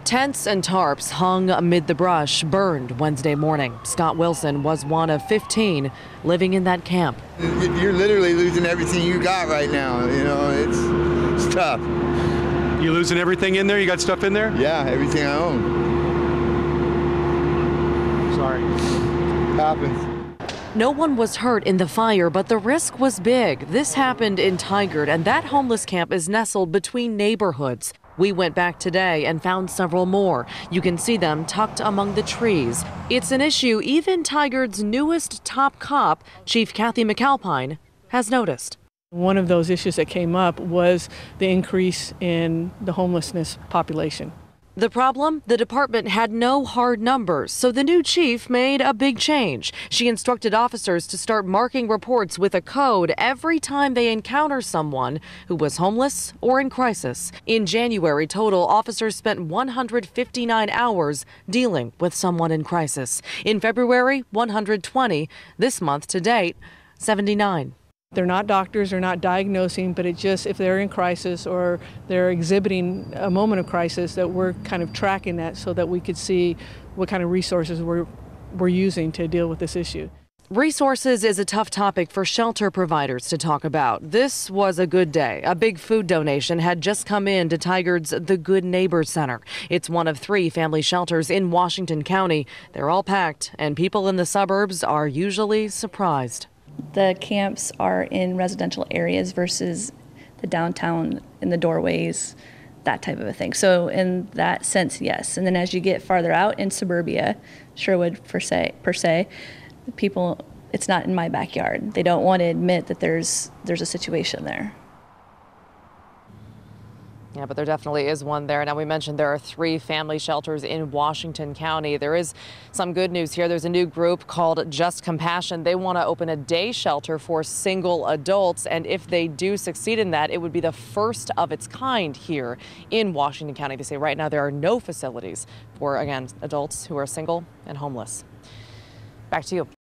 Tents and tarps hung amid the brush burned Wednesday morning. Scott Wilson was one of 15 living in that camp. You're literally losing everything you got right now. You know, it's tough. You losing everything in there? You got stuff in there? Yeah, everything I own. Sorry. Happens. No one was hurt in the fire, but the risk was big. This happened in Tigard, and that homeless camp is nestled between neighborhoods. We went back today and found several more. You can see them tucked among the trees. It's an issue even Tigard's newest top cop, Chief Kathy McAlpine, has noticed. One of those issues that came up was the increase in the homelessness population. The problem? The department had no hard numbers, so the new chief made a big change. She instructed officers to start marking reports with a code every time they encounter someone who was homeless or in crisis. In January, total, officers spent 159 hours dealing with someone in crisis. In February, 120. This month to date, 79. They're not doctors, they're not diagnosing, but it just, if they're in crisis or they're exhibiting a moment of crisis, that we're kind of tracking that so that we could see what kind of resources we're using to deal with this issue. Resources is a tough topic for shelter providers to talk about. This was a good day. A big food donation had just come in to Tigard's The Good Neighbors Center. It's one of 3 family shelters in Washington County. They're all packed, and people in the suburbs are usually surprised. The camps are in residential areas versus the downtown, in the doorways, that type of a thing. So in that sense, yes. And then as you get farther out in suburbia, Sherwood per se, people, it's not in my backyard. They don't want to admit that there's a situation there. Yeah, but there definitely is one there. Now, we mentioned there are 3 family shelters in Washington County. There is some good news here. There's a new group called Just Compassion. They want to open a day shelter for single adults. And if they do succeed in that, it would be the first of its kind here in Washington County. They say right now there are no facilities for, again, adults who are single and homeless. Back to you.